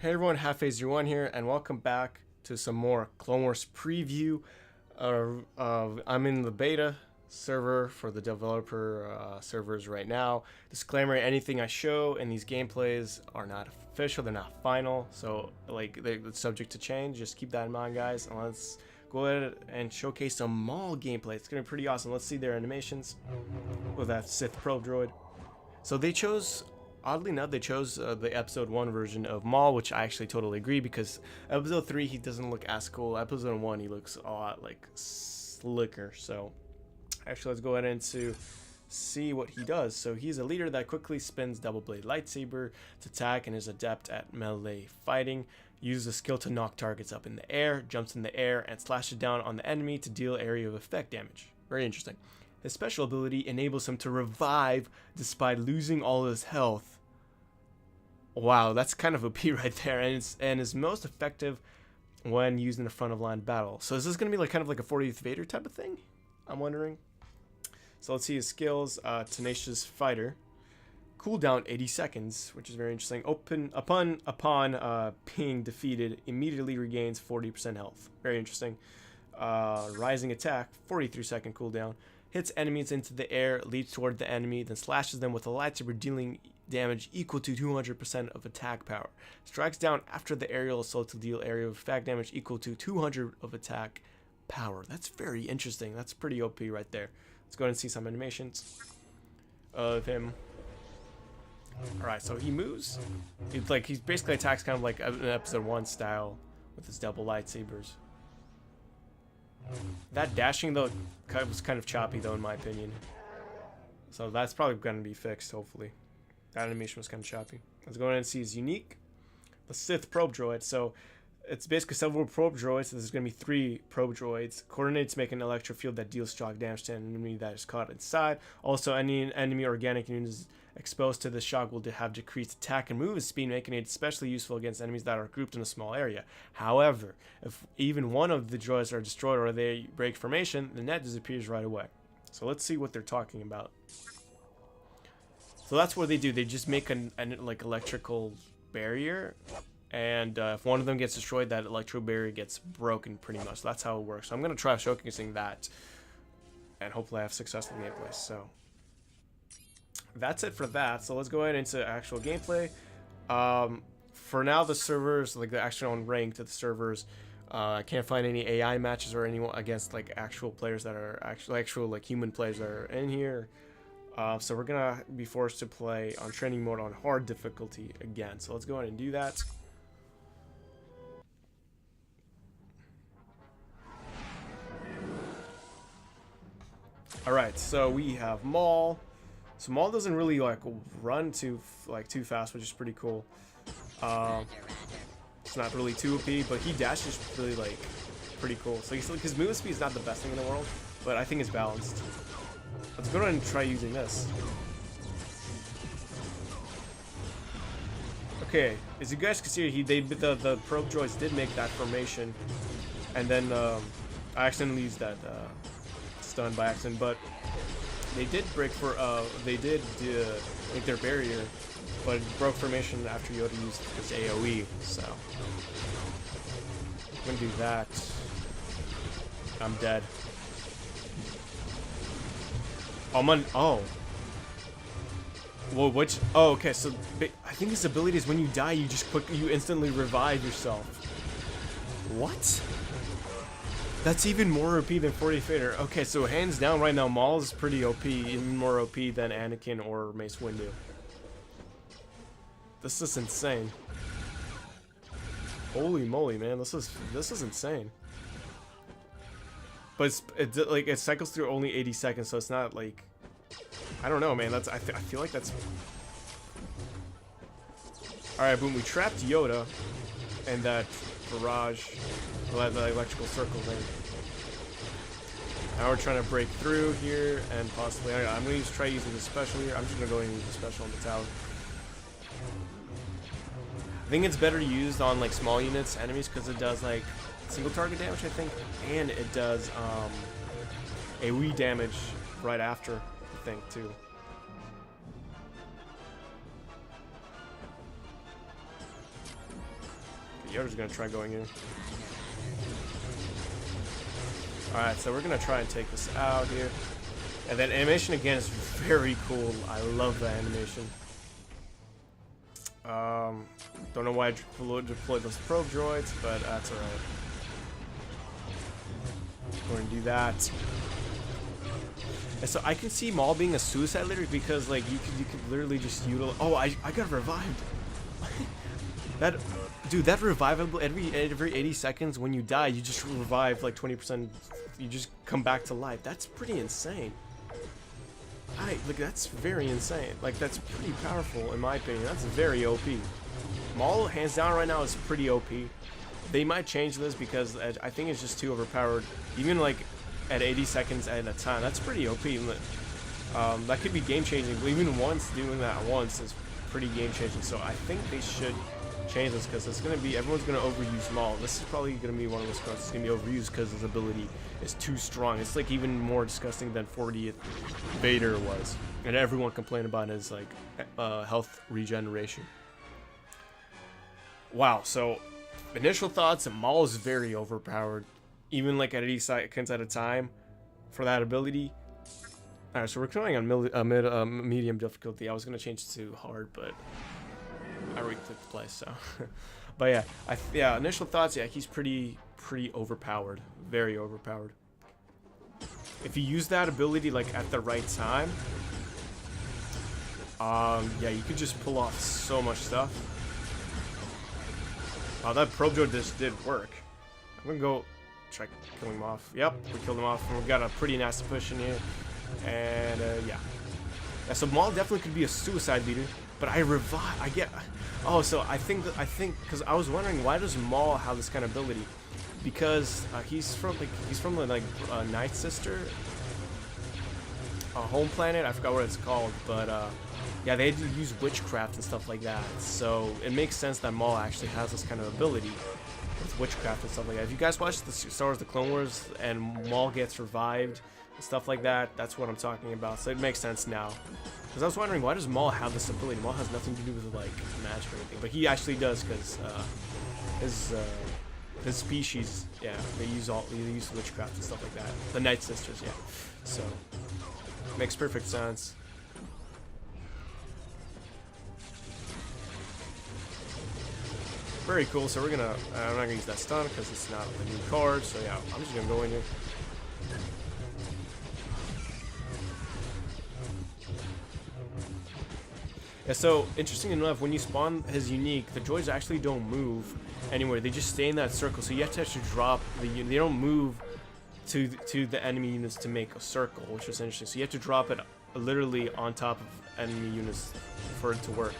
Hey everyone, Half-Phase01 here, and welcome back to some more Clone Wars preview. I'm in the beta server for the developer servers right now. Disclaimer, anything I show in these gameplays are not official, they're not final, so they're subject to change. Just keep that in mind, guys, and let's go ahead and showcase some Maul gameplay. It's gonna be pretty awesome. Let's see their animations with that Sith Probe Droid. So they chose, oddly enough, they chose the episode 1 version of Maul, which I actually totally agree, because episode 3 he doesn't look as cool. Episode 1 he looks a lot like slicker. So actually let's go ahead and see what he does. So he's a leader that quickly spins double blade lightsaber to attack and is adept at melee fighting. Uses a skill to knock targets up in the air, jumps in the air, and slashes down on the enemy to deal area of effect damage. Very interesting. His special ability enables him to revive despite losing all his health. Wow, that's kind of OP right there, and is most effective when used in a front of line battle. So is this going to be like kind of like a 40th Vader type of thing? I'm wondering. So let's see his skills. Tenacious Fighter. Cooldown 80 seconds, which is very interesting. Upon being defeated, immediately regains 40% health. Very interesting. Rising Attack, 43-second cooldown. Hits enemies into the air, leaps toward the enemy, then slashes them with a lightsaber, dealing damage equal to 200% of attack power. Strikes down after the aerial assault to deal area of effect damage equal to 200 of attack power. That's very interesting. That's pretty OP right there. Let's go ahead and see some animations of him. Alright, so he moves. He basically attacks kind of like an episode 1 style with his double lightsabers. That dashing though was kind of choppy though, in my opinion. So that's probably going to be fixed, hopefully. That animation was kind of choppy. Let's go ahead and see his unique. The Sith Probe Droid. So it's basically several probe droids. So there's going to be 3 probe droids. Coordinates make an electro field that deals shock damage to an enemy that is caught inside. Also, any enemy organic units exposed to the shock will have decreased attack and movement speed, making it especially useful against enemies that are grouped in a small area. However, if even one of the droids are destroyed or they break formation, the net disappears right away. So let's see what they're talking about. So that's what they do. They just make an like electrical barrier, and if one of them gets destroyed, that electro barrier gets broken pretty much. So that's how it works. So I'm gonna try showcasing that, and hopefully I have successful gameplay. So that's it for that. So let's go ahead into actual gameplay. For now, the servers, like the actual ranked to the servers, I can't find any AI matches or anyone against like actual players that are actual like human players that are in here. So we're gonna be forced to play on training mode on hard difficulty again. So let's go ahead and do that. Alright, so we have Maul. So Maul doesn't really like run too fast, which is pretty cool. It's not really too OP, but he dashes really like pretty cool. So his movement speed is not the best thing in the world, but I think it's balanced. Let's go ahead and try using this. Okay, as you guys can see, the probe droids did make that formation, and then I accidentally used that stun by accident, but they did make their barrier, but it broke formation after Yoda used his AoE. So I'm gonna do that. I'm dead. Oh. Well, which? Oh, okay. So I think his ability is when you die, you instantly revive yourself. What? That's even more OP than 40th Vader. Okay, so hands down, right now, Maul is pretty OP, even more OP than Anakin or Mace Windu. This is insane. Holy moly, man! This is insane. But it cycles through only 80 seconds, so it's not like, I don't know, man. I feel like that's. All right, boom. We trapped Yoda, and that barrage, the electrical circle thing. Now we're trying to break through here, and possibly I'm gonna try using the special here. I'm just gonna go ahead and use the special on the tower. I think it's better used on like small units, enemies, because it does like single target damage, I think, and it does AoE damage right after, I think, too. Yoda's gonna try going in. Alright, so we're gonna try and take this out here. And then animation again is very cool. I love that animation. Don't know why I deployed those probe droids, but that's alright. We're gonna do that. And so I can see Maul being a suicide leader because like you could literally just utilize. Oh, I got revived. That revivable every 80 seconds when you die, you just revive like 20%. You just come back to life. That's pretty insane. Like that's very insane. Like that's pretty powerful in my opinion. That's very OP. Maul hands down right now is pretty OP. They might change this because I think it's just too overpowered. Even like at 80 seconds at a time, that's pretty OP. That could be game changing. Even once doing that once is pretty game changing. So I think they should change this because it's gonna be everyone's gonna overuse Maul. This is probably gonna be one of those cards that's gonna be overused because his ability is too strong. It's like even more disgusting than 40th Vader was, and everyone complained about his like health regeneration. Wow. So initial thoughts: Maul is very overpowered, even like at 80 seconds at a time for that ability. All right, so we're going on medium difficulty. I was gonna change it to hard, but I already clicked play, so. But yeah, initial thoughts. Yeah, he's pretty overpowered, very overpowered. If you use that ability like at the right time, yeah, you could just pull off so much stuff. Oh, that probe droid just did work. I'm gonna go try killing him off. Yep, we killed him off, and we got a pretty nasty push in here. And yeah, so Maul definitely could be a suicide leader, but oh, so I think because I was wondering why does Maul have this kind of ability? Because he's from the Night Sister home planet. I forgot what it's called, but yeah, they use witchcraft and stuff like that. So it makes sense that Maul actually has this kind of ability with witchcraft and stuff like that. If you guys watch the Star Wars: The Clone Wars and Maul gets revived and stuff like that, that's what I'm talking about. So it makes sense now. Because I was wondering, why does Maul have this ability? Maul has nothing to do with like magic or anything, but he actually does because his species, yeah, they use witchcraft and stuff like that. The Night Sisters, yeah. So makes perfect sense. Very cool. So I'm not gonna use that stun because it's not a new card. So yeah, I'm just gonna go in here. Yeah, so interesting enough, when you spawn his unique, the droids actually don't move anywhere. They just stay in that circle. So you have to actually drop they don't move to the enemy units to make a circle, which is interesting. So you have to drop it literally on top of enemy units for it to work.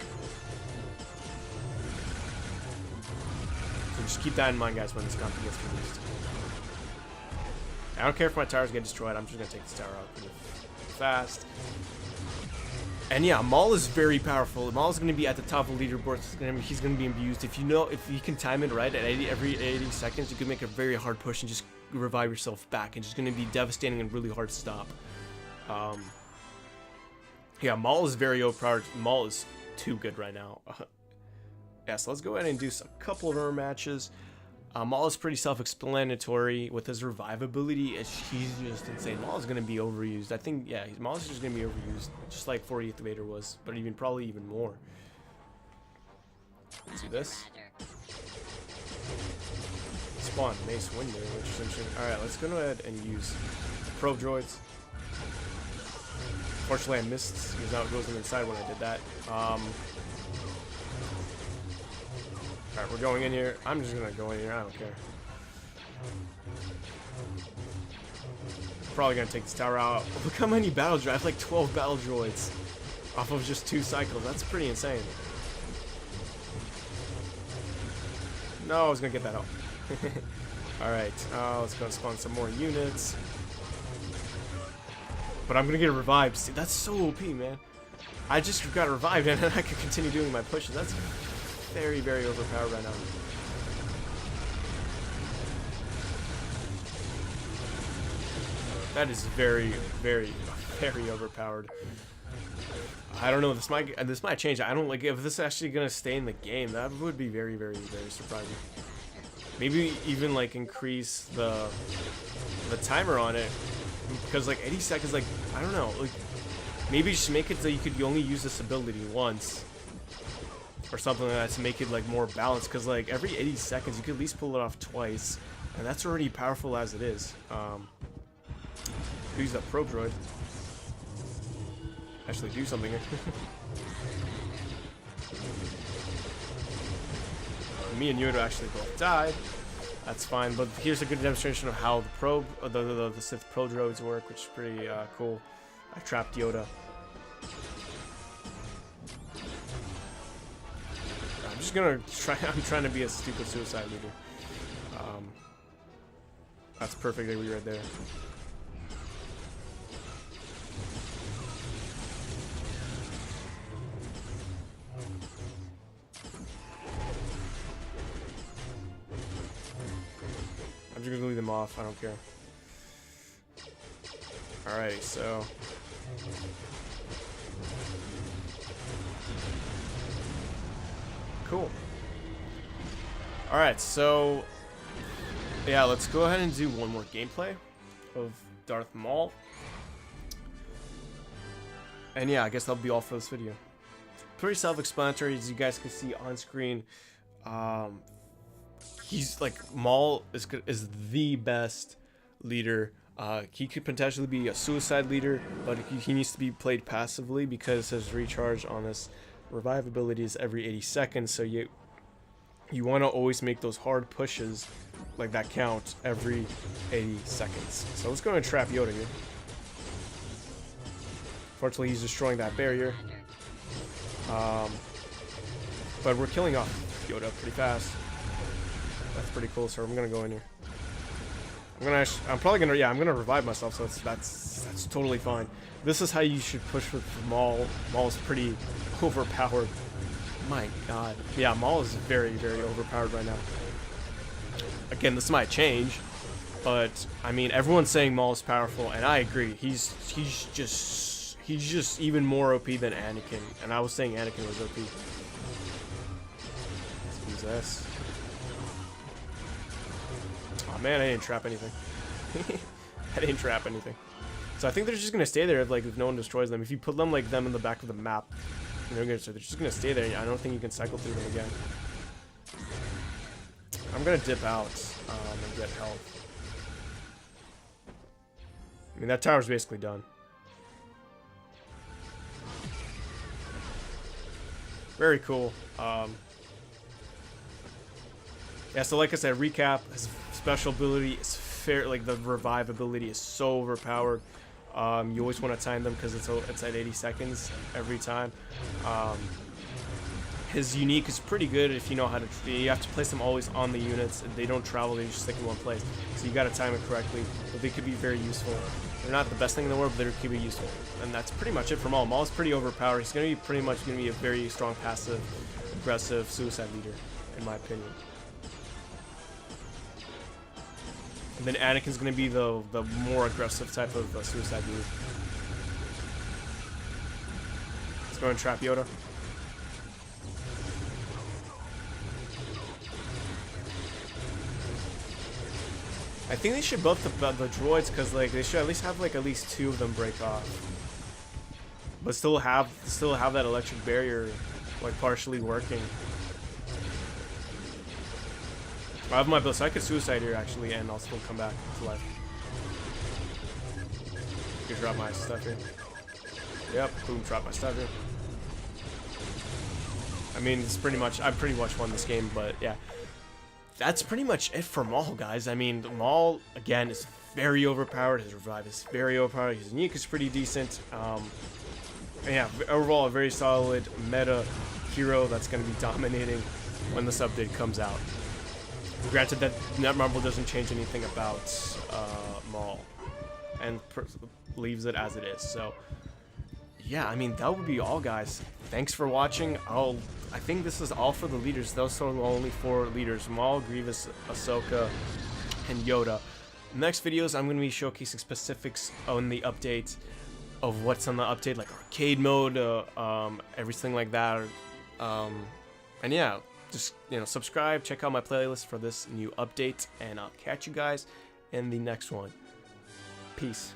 So just keep that in mind, guys, when this content gets released. I don't care if my towers get destroyed. I'm just gonna take this tower out pretty fast. And yeah, Maul is very powerful. Maul is going to be at the top of the leaderboard. He's going to be abused. If you can time it right at every 80 seconds, you can make a very hard push and just revive yourself back. And just going to be devastating and really hard to stop. Yeah, Maul is very overpowered. Maul is too good right now. Yeah, so let's go ahead and do a couple of our matches. Maul is pretty self-explanatory with his revive ability. He's just insane. Maul is going to be overused. I think, yeah, Maul is just going to be overused, just like 40th Vader was, but probably even more. Let's do this. Spawn Mace Window, which is interesting. Alright, let's go ahead and use probe droids. Fortunately, I missed because now it goes inside when I did that. Alright, we're going in here. I'm just gonna go in here. I don't care. Probably gonna take this tower out. Look how many battle droids. I have like 12 battle droids off of just 2 cycles. That's pretty insane. No, I was gonna get that out. Alright, let's go spawn some more units. But I'm gonna get revived. See, that's so OP, man. I just got revived and then I can continue doing my pushes. That's very, very overpowered right now. That is very, very, very overpowered. I don't know. This might change. I don't like if this is actually gonna stay in the game. That would be very, very, very surprising. Maybe even like increase the timer on it, because like 80 seconds, like I don't know, like maybe just make it so you only use this ability once or something like that to make it like more balanced, because like every 80 seconds you could at least pull it off twice, and that's already powerful as it is. Use that probe droid. Actually do something here. Me and Yoda actually both died. That's fine, but here's a good demonstration of how the probe, the Sith probe droids work, which is pretty cool. I trapped Yoda. I'm just gonna try. I'm trying to be a stupid suicide leader. That's perfectly right there. I'm just gonna leave them off, I don't care. Alright, so cool. Alright, so yeah, let's go ahead and do one more gameplay of Darth Maul. And yeah, I guess that'll be all for this video. Pretty self-explanatory, as you guys can see on screen. He's like, Maul is the best leader. He could potentially be a suicide leader, but he needs to be played passively because his recharge on this revive ability is every 80 seconds. So you want to always make those hard pushes like that count every 80 seconds. So let's go and trap Yoda here. Fortunately, he's destroying that barrier. But we're killing off Yoda pretty fast. That's pretty cool, so I'm gonna go in here. I'm probably gonna, yeah, I'm gonna revive myself, so that's totally fine. This is how you should push with Maul. Maul's pretty overpowered. My god. Yeah, Maul is very, very overpowered right now. Again, this might change, but I mean, everyone's saying Maul is powerful, and I agree. He's just even more OP than Anakin, and I was saying Anakin was OP. Let's use this. Oh man, I didn't trap anything. I didn't trap anything. So I think they're just gonna stay there if no one destroys them. If you put them like them in the back of the map, they're just gonna stay there. I don't think you can cycle through them again. I'm gonna dip out and get health. I mean, that tower's basically done. Very cool. Yeah, so like I said, recap, his special ability is fair, like the revive ability is so overpowered. You always want to time them because it's at 80 seconds every time. His unique is pretty good if you know how to. You have to place them always on the units. They don't travel; they just stick in one place. So you got to time it correctly. But they could be very useful. They're not the best thing in the world, but they could be useful. And that's pretty much it for Maul. Maul is pretty overpowered. He's going to be pretty much a very strong, passive, aggressive suicide leader, in my opinion. And then Anakin's going to be the more aggressive type of suicide leader. Let's go and trap Yoda. I think they should buff the droids because like they should at least have at least 2 of them break off, but still have that electric barrier like partially working. I have my ability, so I could suicide here actually, and I'll still come back to life. Could drop my stuff here. Yep, boom, drop my stuff here. I mean, it's pretty much, I pretty much won this game, but yeah. That's pretty much it for Maul, guys. I mean, Maul, again, is very overpowered. His revive is very overpowered. His unique is pretty decent. And yeah, overall, a very solid meta hero that's going to be dominating when this update comes out. Granted, that Netmarble doesn't change anything about Maul and leaves it as it is. So, yeah, I mean, that would be all, guys. Thanks for watching. I think this is all for the leaders. Those are only 4 leaders: Maul, Grievous, Ahsoka, and Yoda. Next videos, I'm going to be showcasing specifics on the update of what's on the update, like arcade mode, everything like that. And yeah, just, subscribe, check out my playlist for this new update, and I'll catch you guys in the next one. Peace.